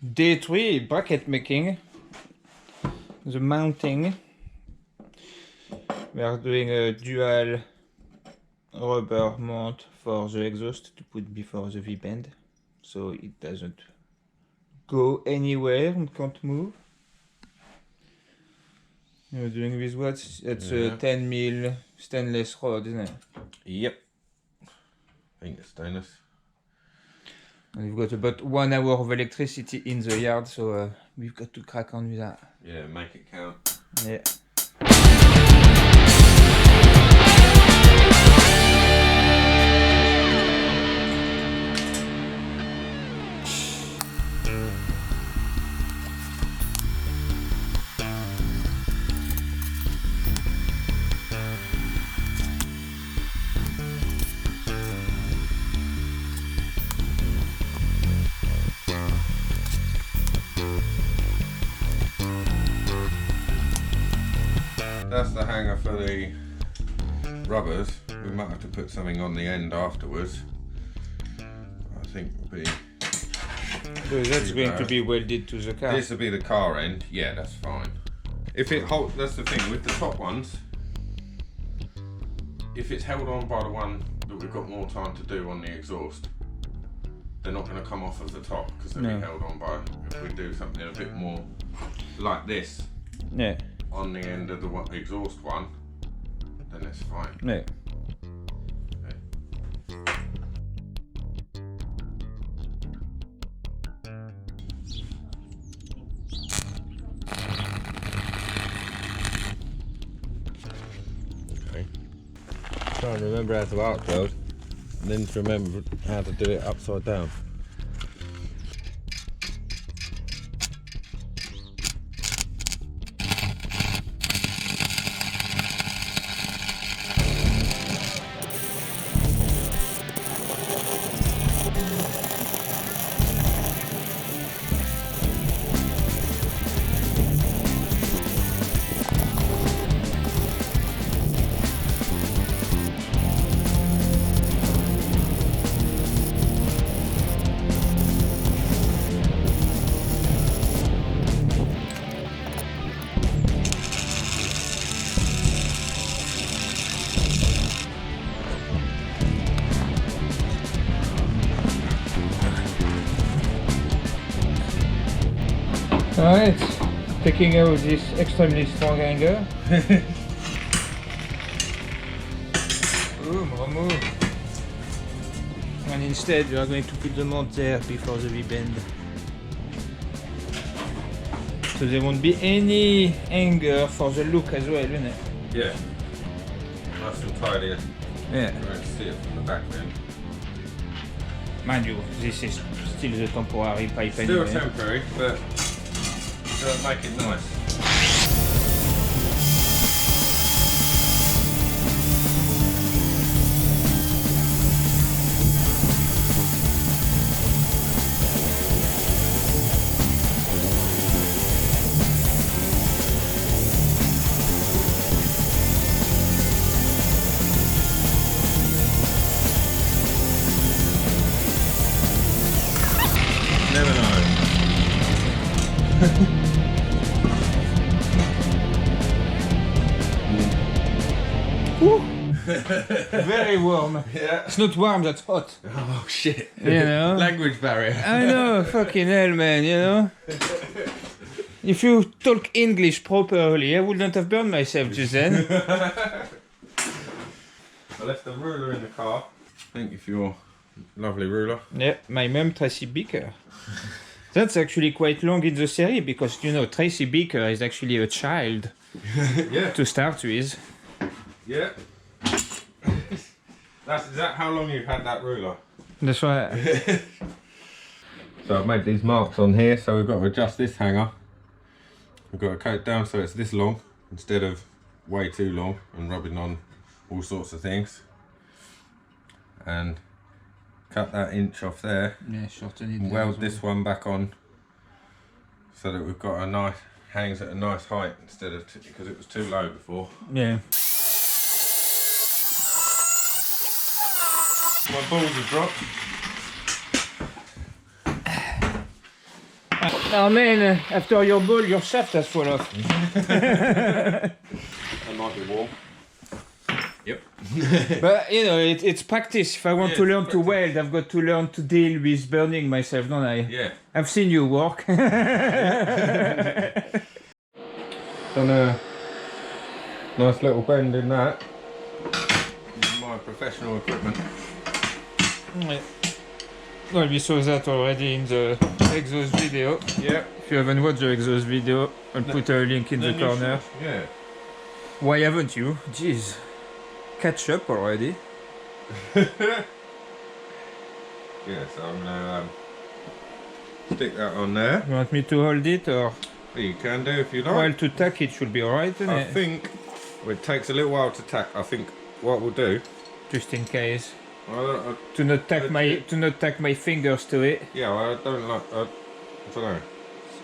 Day 3 bracket making, the mounting. We are doing a dual rubber mount for the exhaust to put before the V-bend, so it doesn't go anywhere and can't move. You're doing this what? It's a 10mm stainless rod, isn't it? Yep. I think it's stainless. And we've got about 1 hour of electricity in the yard, so we've got to crack on with that. Yeah, make it count. Yeah. That's the hanger for the rubbers. We might have to put something on the end afterwards. I think will be. So that's going to be welded to the car. This will be the car end. Yeah, that's fine. If it hold, that's the thing with the top ones. If it's held on by the one that we've got more time to do on the exhaust, they're not going to come off of the top because they'll be held on by. If we do something a bit more like this. Yeah. On the end of the exhaust one, then it's fine. Yeah. Okay. Try and remember how to arc weld, and then to remember how to do it upside down. Alright, taking out this extremely strong hanger. Remove. And instead we are going to put the mount there before the V-bend. So there won't be any hanger for the look as well, isn't it? Yeah. Nice and tidy. Yeah. You won't see it from the back then. Mind you, this is still the temporary pipe Still anyway. temporary, but it'll make it nice. Never know. Very warm. Yeah. It's not warm, that's hot. Oh shit. You know? Language barrier. I know, fucking hell, man, you know? If you talk English properly, I wouldn't have burned myself just then. I left the ruler in the car. Thank you for your lovely ruler. Yeah, my mum, Tracy Beaker. That's actually quite long in the series because, you know, Tracy Beaker is actually a child Yeah. to start with. Yeah. Is that how long you've had that ruler? That's right. So I've made these marks on here, so we've got to adjust this hanger. We've got to cut it down so it's this long instead of way too long and rubbing on all sorts of things. And cut that inch off there. Yeah, shorten it. And weld this one back on so that we've got a nice, hangs at a nice height instead of, because it was too low before. Yeah. My balls have dropped. Oh man, after your ball, your shaft has fallen off. That might be warm. Yep. But you know, it's practice. If I want to learn to practice. weld, I've got to learn to deal with burning myself, don't I? Yeah. I've seen you work. Done a nice little bend in that. Using my professional equipment. Yeah. Well, we saw that already in the exhaust video. Yeah. If you haven't watched the exhaust video, I'll put a link in the corner. Yeah. Why haven't you? Jeez. Catch up already. Yeah, so I'm gonna stick that on there. You want me to hold it or? Well, you can do if you like. Well, to tack it should be alright, isn't I it? think it takes a little while to tack. I think what we'll do. Just in case. I To not tack my fingers to it. yeah, I don't like. I don't know.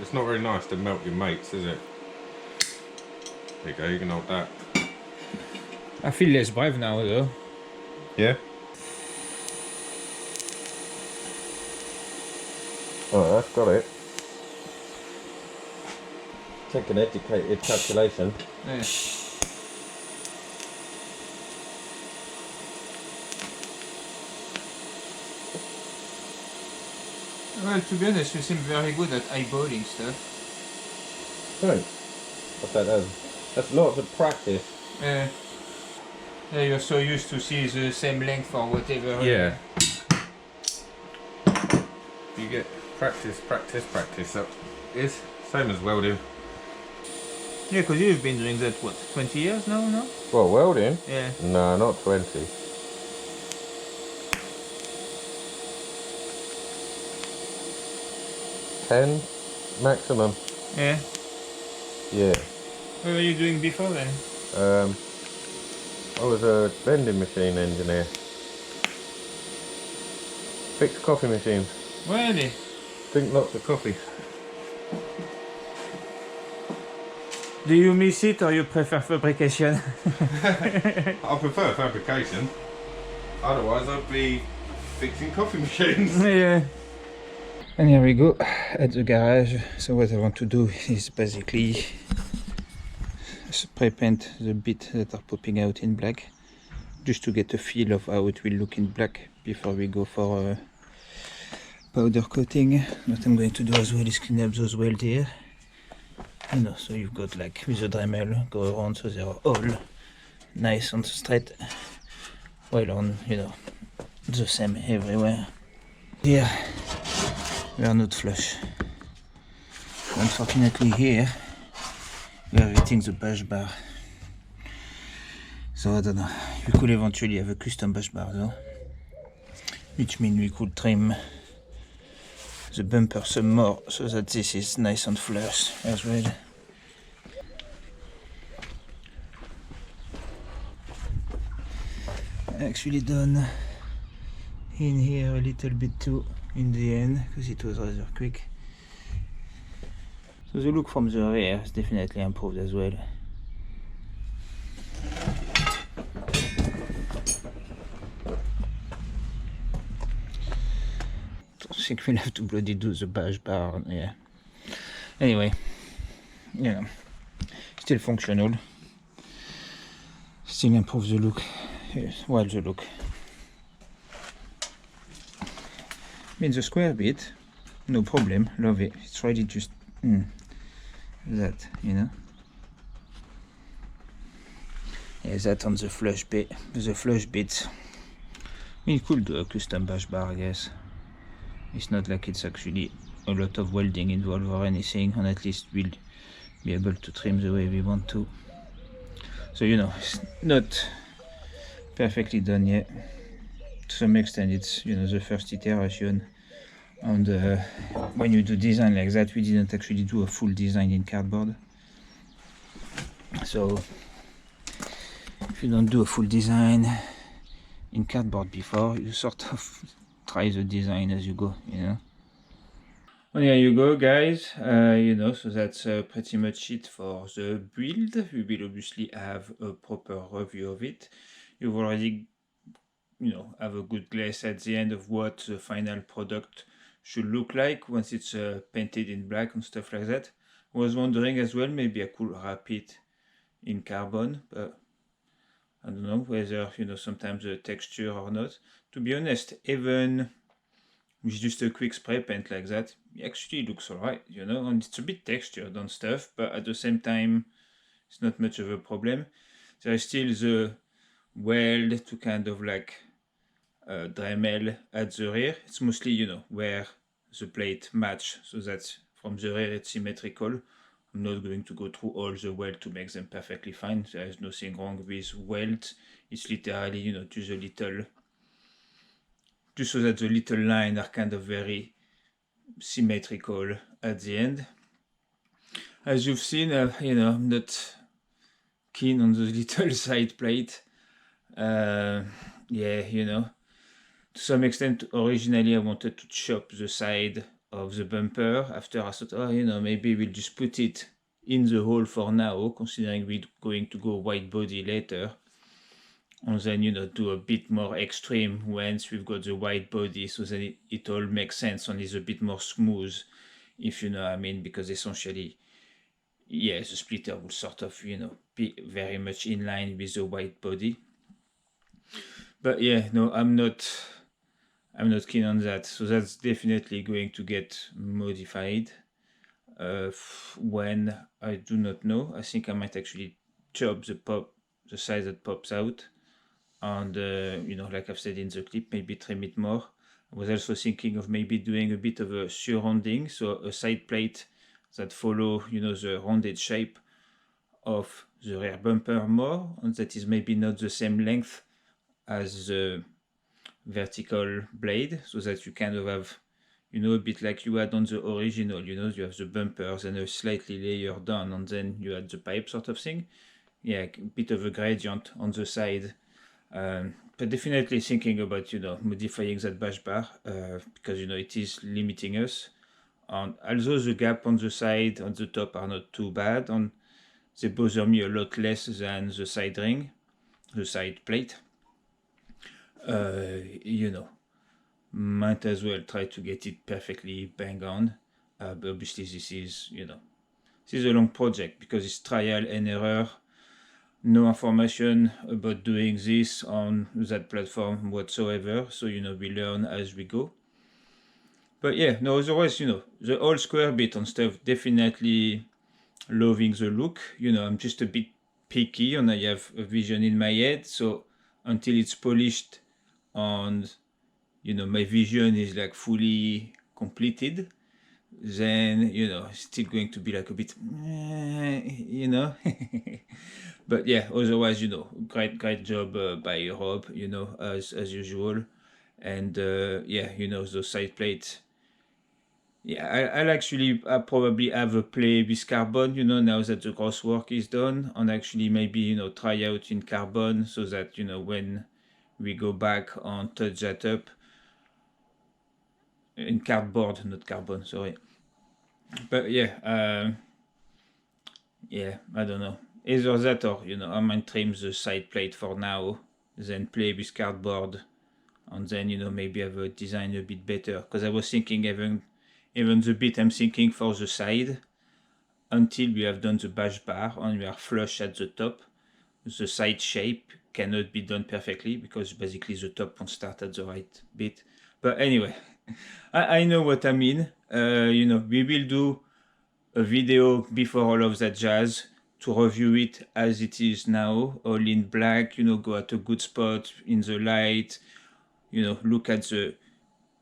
It's not very nice to melt your mates, is it? There you go. You can hold that. I feel less brave now though. Yeah. Oh, that's got it. Take an educated calculation. Yeah. Well, to be honest, you seem very good at eyeballing stuff. Right. What's that? That's lots of practice. Yeah, you're so used to see the same length or whatever. Yeah. You get practice. That is same as welding. Yeah, because you've been doing that, what, 20 years now, no? Well, welding? Yeah. No, not 20. 10 maximum. Yeah. Yeah. What were you doing before then? I was a vending machine engineer. Fix coffee machines. Really? Drink lots of coffee. Do you miss it or you prefer fabrication? I prefer fabrication. Otherwise, I'd be fixing coffee machines. Yeah. And here we go at the garage. So what I want to do is basically spray paint the bits that are popping out in black, just to get a feel of how it will look in black before we go for powder coating. What I'm going to do as well is clean up those welds here. You know, so you've got like with a Dremel go around so they're all nice and straight, well on, you know, the same everywhere. Here we are not flush. Unfortunately here we are hitting the bash bar. So I don't know, we could eventually have a custom bash bar though, which means we could trim the bumper some more so that this is nice and flush as well. Actually done in here a little bit too in the end because it was rather quick. So the look from the rear is definitely improved as well. I think we'll have to bloody do the bash bar, yeah. Anyway, you know, still functional. Still improve the look. Yes, well, the look. I mean, the square bit, no problem, love it. It's really just that, you know. Yeah, that on the flush bit, the flush bits. I mean, you could do a custom bash bar, I guess. It's not like it's actually a lot of welding involved or anything, and at least we'll be able to trim the way we want to. So, you know, it's not perfectly done yet. To some extent, it's, you know, the first iteration. And when you do design like that, we didn't actually do a full design in cardboard. So if you don't do a full design in cardboard before, you sort of try the design as you go, you know. Well, here you go, guys. You know, so that's pretty much it for the build. We will obviously have a proper review of it. You've already, you know, have a good guess at the end of what the final product should look like once it's painted in black and stuff like that. I was wondering as well, maybe I could wrap it in carbon, but I don't know whether, you know, sometimes the texture or not. To be honest, even with just a quick spray paint like that, it actually looks alright, you know, and it's a bit textured and stuff, but at the same time, it's not much of a problem. There is still the weld to kind of like Dremel at the rear. It's mostly, you know, where the plate match, so that from the rear it's symmetrical. I'm not going to go through all the weld to make them perfectly fine. There is nothing wrong with weld. It's literally, you know, just a little, just so that the little lines are kind of very symmetrical at the end. As you've seen, you know, I'm not keen on the little side plate. Yeah, you know, to some extent, originally I wanted to chop the side of the bumper. After I thought, oh, you know, maybe we'll just put it in the hole for now, considering we're going to go white body later. And then, you know, do a bit more extreme once we've got the white body, so that it all makes sense and is a bit more smooth, if you know what I mean, because essentially, yeah, the splitter will sort of, you know, be very much in line with the white body. But yeah, no, I'm not keen on that. So that's definitely going to get modified. When, I do not know. I think I might actually chop the side that pops out. And, you know, like I've said in the clip, maybe trim it more. I was also thinking of maybe doing a bit of a surrounding, so a side plate that follow, you know, the rounded shape of the rear bumper more, and that is maybe not the same length as the vertical blade, so that you kind of have, you know, a bit like you had on the original, you know, you have the bumpers and a slightly layer down, and then you had the pipe sort of thing. Yeah, a bit of a gradient on the side. But definitely thinking about, you know, modifying that bash bar, because, you know, it is limiting us. And although the gap on the side, on the top are not too bad, and they bother me a lot less than the side ring, the side plate. You know, might as well try to get it perfectly bang on. But obviously this is, you know, this is a long project because it's trial and error. No information about doing this on that platform whatsoever, so, you know, we learn as we go. But yeah, no, otherwise, you know, the whole square bit and stuff, definitely loving the look. You know, I'm just a bit picky and I have a vision in my head, so until it's polished and, you know, my vision is like fully completed, then, you know, it's still going to be like a bit, you know. But yeah, otherwise, you know, great job by Rob, you know, as usual. And yeah, you know, those side plates. Yeah, I'll probably have a play with carbon, you know, now that the gross work is done, and actually maybe, you know, try out in carbon, so that, you know, when we go back and touch that up, in cardboard, not carbon, sorry. But yeah, yeah, I don't know. Either that or, you know, I might trim the side plate for now, then play with cardboard, and then, you know, maybe have a design a bit better. Because I was thinking even the bit I'm thinking for the side, until we have done the bash bar and we are flush at the top, the side shape cannot be done perfectly because basically the top won't start at the right bit. But anyway, I know what I mean. You know, we will do a video before all of that jazz to review it as it is now, all in black, you know, go at a good spot in the light, you know, look at the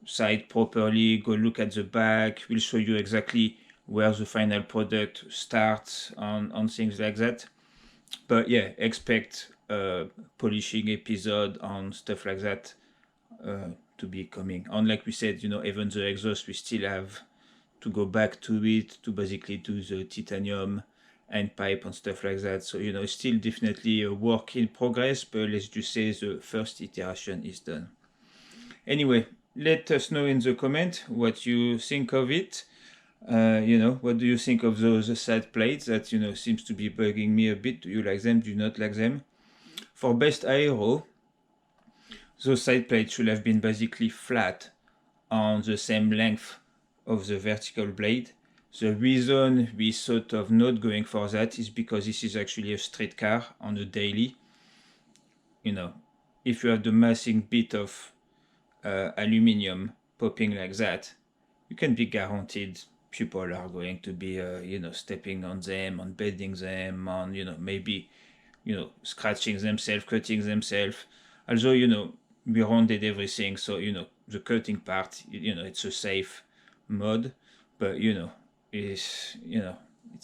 side properly, go look at the back. We'll show you exactly where the final product starts on things like that. But yeah, expect a polishing episode on stuff like that to be coming. And like we said, you know, even the exhaust, we still have to go back to it to basically do the titanium and pipe and stuff like that. So, you know, it's still definitely a work in progress, but let's just say the first iteration is done. Anyway, let us know in the comment what you think of it. You know, what do you think of those side plates that, you know, seems to be bugging me a bit? Do you like them? Do you not like them? For best aero, those side plates should have been basically flat on the same length of the vertical blade. The reason we thought of not going for that is because this is actually a street car on a daily. You know, if you have the massing bit of aluminium popping like that, you can be guaranteed people are going to be, you know, stepping on them, on bending them, on, you know, maybe, you know, scratching themselves, cutting themselves. Also, you know, we rounded everything, so, you know, the cutting part, you know, it's a safe mode, but, you know, it's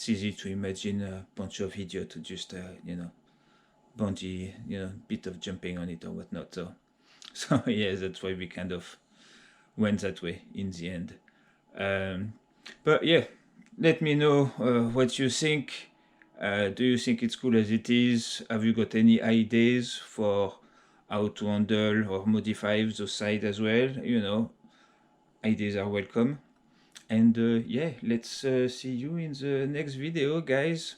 easy to imagine a bunch of idiots to just, you know, bungee, you know, bit of jumping on it or whatnot. So yeah, that's why we kind of went that way in the end. But yeah, let me know what you think. Do you think it's cool as it is? Have you got any ideas for how to handle or modify the side as well? You know, ideas are welcome. And yeah, let's see you in the next video, guys.